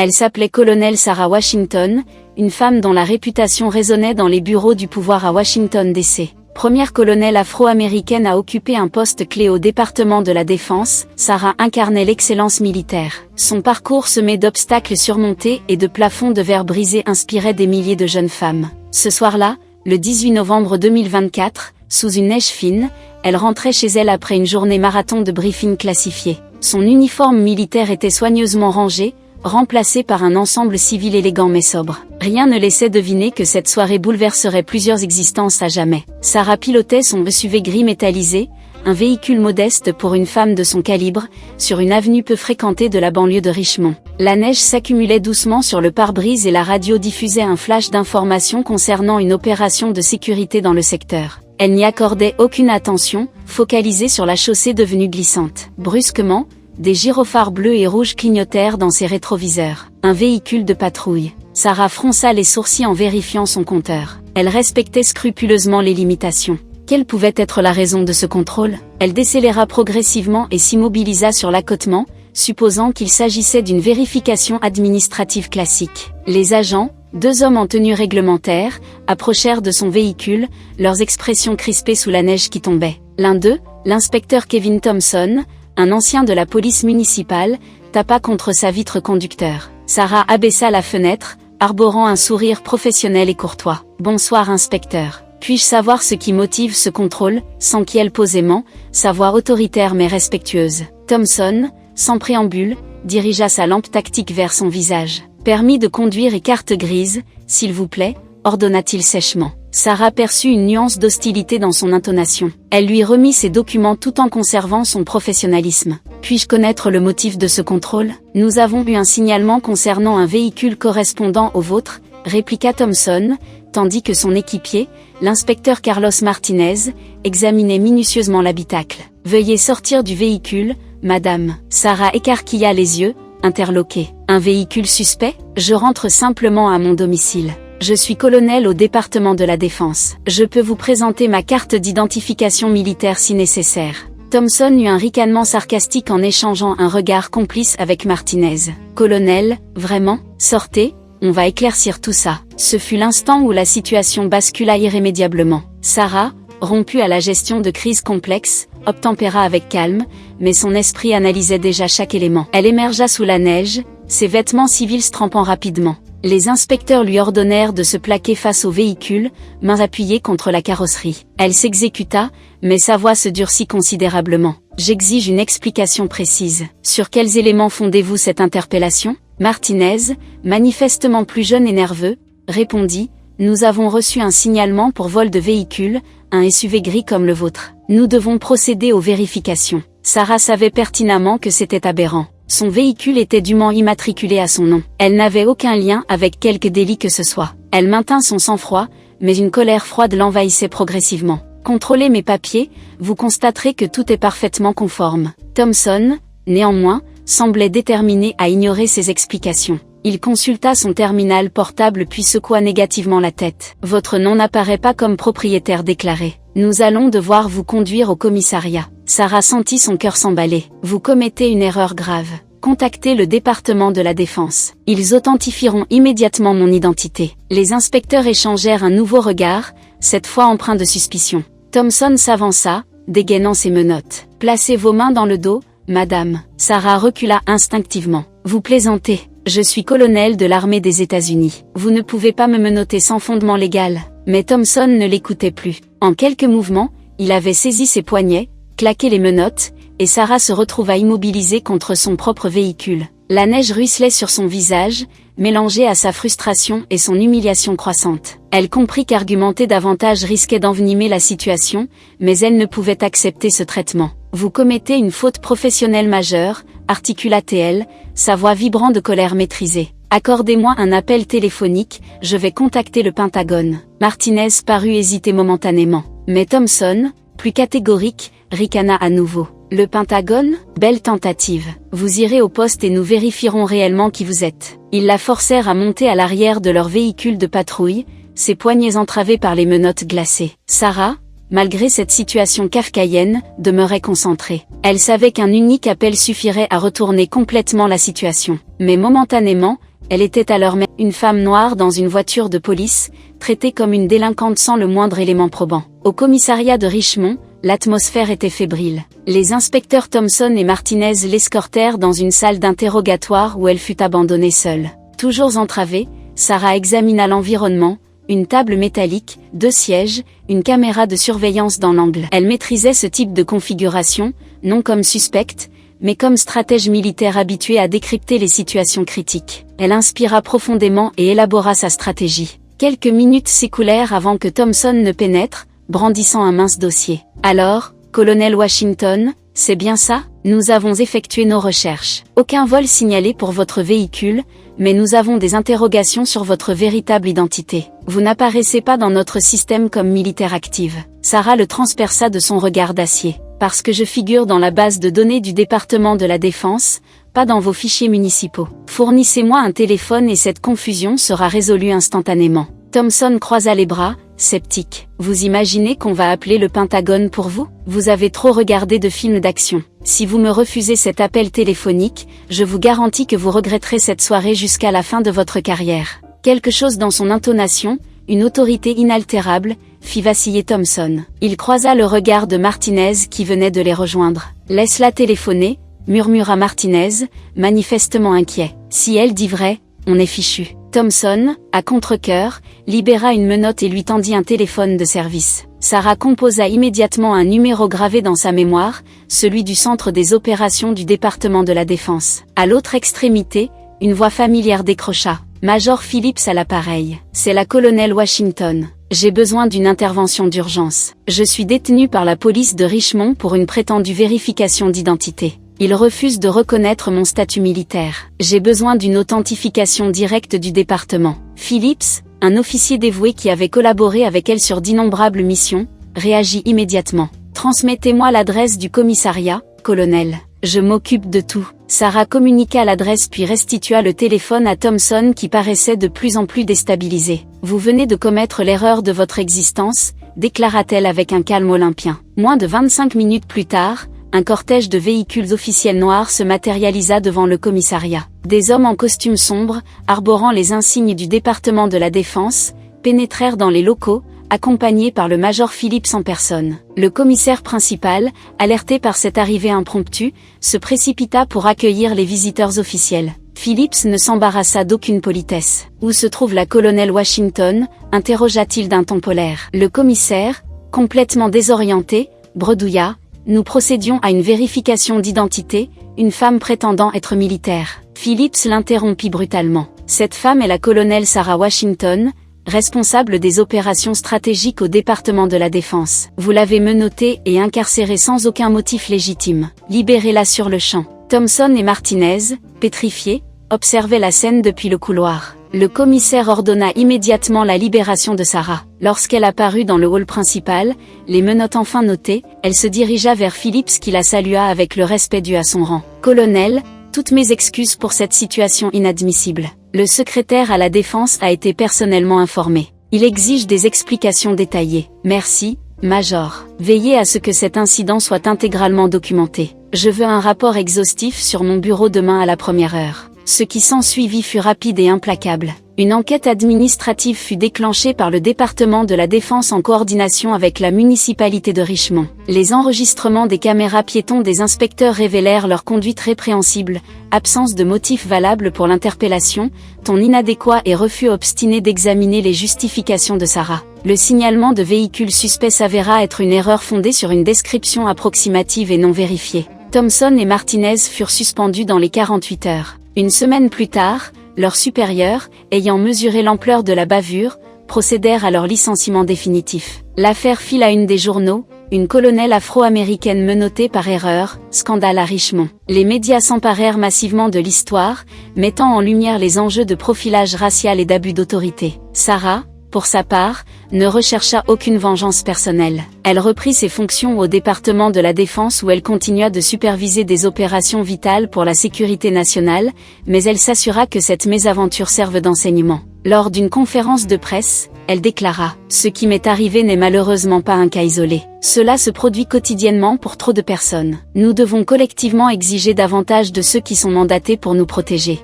Elle s'appelait Colonel Sarah Washington, une femme dont la réputation résonnait dans les bureaux du pouvoir à Washington DC. Première colonelle afro-américaine à occuper un poste clé au département de la Défense, Sarah incarnait l'excellence militaire. Son parcours semé d'obstacles surmontés et de plafonds de verre brisés inspirait des milliers de jeunes femmes. Ce soir-là, le 18 novembre 2024, sous une neige fine, elle rentrait chez elle après une journée marathon de briefing classifié. Son uniforme militaire était soigneusement rangé, remplacé par un ensemble civil élégant mais sobre. Rien ne laissait deviner que cette soirée bouleverserait plusieurs existences à jamais. Sarah pilotait son SUV gris métallisé, un véhicule modeste pour une femme de son calibre, sur une avenue peu fréquentée de la banlieue de Richmond. La neige s'accumulait doucement sur le pare-brise et la radio diffusait un flash d'informations concernant une opération de sécurité dans le secteur. Elle n'y accordait aucune attention, focalisée sur la chaussée devenue glissante. Brusquement, des gyrophares bleus et rouges clignotèrent dans ses rétroviseurs. Un véhicule de patrouille. Sarah fronça les sourcils en vérifiant son compteur. Elle respectait scrupuleusement les limitations. Quelle pouvait être la raison de ce contrôle? Elle décéléra progressivement et s'immobilisa sur l'accotement, supposant qu'il s'agissait d'une vérification administrative classique. Les agents, 2 hommes en tenue réglementaire, approchèrent de son véhicule, leurs expressions crispées sous la neige qui tombait. L'un d'eux, l'inspecteur Kevin Thompson, un ancien de la police municipale, tapa contre sa vitre conducteur. Sarah abaissa la fenêtre, arborant un sourire professionnel et courtois. « Bonsoir inspecteur. Puis-je savoir ce qui motive ce contrôle ?» s'enquiert posément, sa voix autoritaire mais respectueuse. Thompson, sans préambule, dirigea sa lampe tactique vers son visage. « Permis de conduire et carte grise, s'il vous plaît » ordonna-t-il sèchement. Sarah perçut une nuance d'hostilité dans son intonation. Elle lui remit ses documents tout en conservant son professionnalisme. « Puis-je connaître le motif de ce contrôle ? Nous avons eu un signalement concernant un véhicule correspondant au vôtre, » répliqua Thompson, tandis que son équipier, l'inspecteur Carlos Martinez, examinait minutieusement l'habitacle. « Veuillez sortir du véhicule, madame. » Sarah écarquilla les yeux, interloquée. « Un véhicule suspect ? Je rentre simplement à mon domicile. Je suis colonel au département de la Défense. Je peux vous présenter ma carte d'identification militaire si nécessaire. » Thompson eut un ricanement sarcastique en échangeant un regard complice avec Martinez. « Colonel, vraiment ? Sortez, on va éclaircir tout ça. » Ce fut l'instant où la situation bascula irrémédiablement. Sarah, rompue à la gestion de crises complexes, obtempéra avec calme, mais son esprit analysait déjà chaque élément. Elle émergea sous la neige, ses vêtements civils se trempant rapidement. Les inspecteurs lui ordonnèrent de se plaquer face au véhicule, mains appuyées contre la carrosserie. Elle s'exécuta, mais sa voix se durcit considérablement. « J'exige une explication précise. Sur quels éléments fondez-vous cette interpellation ?» Martinez, manifestement plus jeune et nerveux, répondit « Nous avons reçu un signalement pour vol de véhicule, un SUV gris comme le vôtre. Nous devons procéder aux vérifications. » Sarah savait pertinemment que c'était aberrant. Son véhicule était dûment immatriculé à son nom. Elle n'avait aucun lien avec quelque délit que ce soit. Elle maintint son sang-froid, mais une colère froide l'envahissait progressivement. « Contrôlez mes papiers, vous constaterez que tout est parfaitement conforme. » Thompson, néanmoins, semblait déterminé à ignorer ces explications. Il consulta son terminal portable puis secoua négativement la tête. « Votre nom n'apparaît pas comme propriétaire déclaré. Nous allons devoir vous conduire au commissariat. » Sarah sentit son cœur s'emballer. « Vous commettez une erreur grave. Contactez le département de la Défense. Ils authentifieront immédiatement mon identité. » Les inspecteurs échangèrent un nouveau regard, cette fois empreint de suspicion. Thompson s'avança, dégainant ses menottes. « Placez vos mains dans le dos, madame. » Sarah recula instinctivement. « Vous plaisantez. Je suis colonel de l'armée des États-Unis. Vous ne pouvez pas me menotter sans fondement légal. » Mais Thompson ne l'écoutait plus. En quelques mouvements, il avait saisi ses poignets, claqué les menottes, et Sarah se retrouva immobilisée contre son propre véhicule. La neige ruisselait sur son visage, mélangée à sa frustration et son humiliation croissante. Elle comprit qu'argumenter davantage risquait d'envenimer la situation, mais elle ne pouvait accepter ce traitement. « Vous commettez une faute professionnelle majeure », articula-t-elle, sa voix vibrant de colère maîtrisée. « Accordez-moi un appel téléphonique, je vais contacter le Pentagone. » Martinez parut hésiter momentanément. Mais Thompson, plus catégorique, ricana à nouveau. « Le Pentagone ? Belle tentative. Vous irez au poste et nous vérifierons réellement qui vous êtes. » Ils la forcèrent à monter à l'arrière de leur véhicule de patrouille, ses poignets entravés par les menottes glacées. Sarah, malgré cette situation kafkaïenne, demeurait concentrée. Elle savait qu'un unique appel suffirait à retourner complètement la situation. Mais momentanément, Elle était alors même une femme noire dans une voiture de police, traitée comme une délinquante sans le moindre élément probant. Au commissariat de Richmond, l'atmosphère était fébrile. Les inspecteurs Thompson et Martinez l'escortèrent dans une salle d'interrogatoire où elle fut abandonnée seule. Toujours entravée, Sarah examina l'environnement, une table métallique, 2 sièges, une caméra de surveillance dans l'angle. Elle maîtrisait ce type de configuration, non comme suspecte, mais comme stratège militaire habituée à décrypter les situations critiques. Elle inspira profondément et élabora sa stratégie. Quelques minutes s'écoulèrent avant que Thompson ne pénètre, brandissant un mince dossier. Alors, colonel Washington, c'est bien ça? Nous avons effectué nos recherches. Aucun vol signalé pour votre véhicule, mais nous avons des interrogations sur votre véritable identité. Vous n'apparaissez pas dans notre système comme militaire active. Sarah le transperça de son regard d'acier. Parce que je figure dans la base de données du département de la Défense, pas dans vos fichiers municipaux. Fournissez-moi un téléphone et cette confusion sera résolue instantanément. Thompson croisa les bras, sceptique. Vous imaginez qu'on va appeler le Pentagone pour vous? Vous avez trop regardé de films d'action. Si vous me refusez cet appel téléphonique, je vous garantis que vous regretterez cette soirée jusqu'à la fin de votre carrière. Quelque chose dans son intonation, une autorité inaltérable, fit vaciller Thompson. Il croisa le regard de Martinez qui venait de les rejoindre. Laisse-la téléphoner, murmura Martinez, manifestement inquiet. Si elle dit vrai, on est fichu. Thompson, à contre-cœur, libéra une menotte et lui tendit un téléphone de service. Sarah composa immédiatement un numéro gravé dans sa mémoire, celui du centre des opérations du département de la Défense. À l'autre extrémité, une voix familière décrocha. Major Phillips à l'appareil. C'est la colonel Washington. J'ai besoin d'une intervention d'urgence. Je suis détenu par la police de Richmond pour une prétendue vérification d'identité. Ils refusent de reconnaître mon statut militaire. J'ai besoin d'une authentification directe du département. Phillips, un officier dévoué qui avait collaboré avec elle sur d'innombrables missions, réagit immédiatement. Transmettez-moi l'adresse du commissariat, colonel. Je m'occupe de tout. Sarah communiqua l'adresse puis restitua le téléphone à Thompson qui paraissait de plus en plus déstabilisé. Vous venez de commettre l'erreur de votre existence, déclara-t-elle avec un calme olympien. Moins de 25 minutes plus tard, un cortège de véhicules officiels noirs se matérialisa devant le commissariat. Des hommes en costume sombre, arborant les insignes du département de la Défense, pénétrèrent dans les locaux, accompagné par le major Phillips en personne. Le commissaire principal, alerté par cette arrivée impromptue, se précipita pour accueillir les visiteurs officiels. Phillips ne s'embarrassa d'aucune politesse. « Où se trouve la colonel Washington ?» interrogea-t-il d'un ton polaire. Le commissaire, complètement désorienté, bredouilla. « Nous procédions à une vérification d'identité, une femme prétendant être militaire. » Phillips l'interrompit brutalement. « Cette femme est la colonel Sarah Washington, responsable des opérations stratégiques au département de la Défense. Vous l'avez menottée et incarcérée sans aucun motif légitime. Libérez-la sur le champ. » Thompson et Martinez, pétrifiés, observaient la scène depuis le couloir. Le commissaire ordonna immédiatement la libération de Sarah. Lorsqu'elle apparut dans le hall principal, les menottes enfin notées, elle se dirigea vers Phillips qui la salua avec le respect dû à son rang. « Colonel, toutes mes excuses pour cette situation inadmissible. Le secrétaire à la Défense a été personnellement informé. Il exige des explications détaillées. Merci, Major. Veillez à ce que cet incident soit intégralement documenté. Je veux un rapport exhaustif sur mon bureau demain à la première heure. » Ce qui s'ensuivit fut rapide et implacable. Une enquête administrative fut déclenchée par le département de la Défense en coordination avec la municipalité de Richmond. Les enregistrements des caméras piétons des inspecteurs révélèrent leur conduite répréhensible, absence de motifs valables pour l'interpellation, ton inadéquat et refus obstiné d'examiner les justifications de Sarah. Le signalement de véhicules suspects s'avéra être une erreur fondée sur une description approximative et non vérifiée. Thompson et Martinez furent suspendus dans les 48 heures. Une semaine plus tard, leurs supérieurs, ayant mesuré l'ampleur de la bavure, procédèrent à leur licenciement définitif. L'affaire fit la une des journaux, une colonelle afro-américaine menottée par erreur, scandale à Richmond. Les médias s'emparèrent massivement de l'histoire, mettant en lumière les enjeux de profilage racial et d'abus d'autorité. Sarah, pour sa part, ne rechercha aucune vengeance personnelle. Elle reprit ses fonctions au département de la Défense où elle continua de superviser des opérations vitales pour la sécurité nationale, mais elle s'assura que cette mésaventure serve d'enseignement. Lors d'une conférence de presse, elle déclara « Ce qui m'est arrivé n'est malheureusement pas un cas isolé. Cela se produit quotidiennement pour trop de personnes. Nous devons collectivement exiger davantage de ceux qui sont mandatés pour nous protéger. »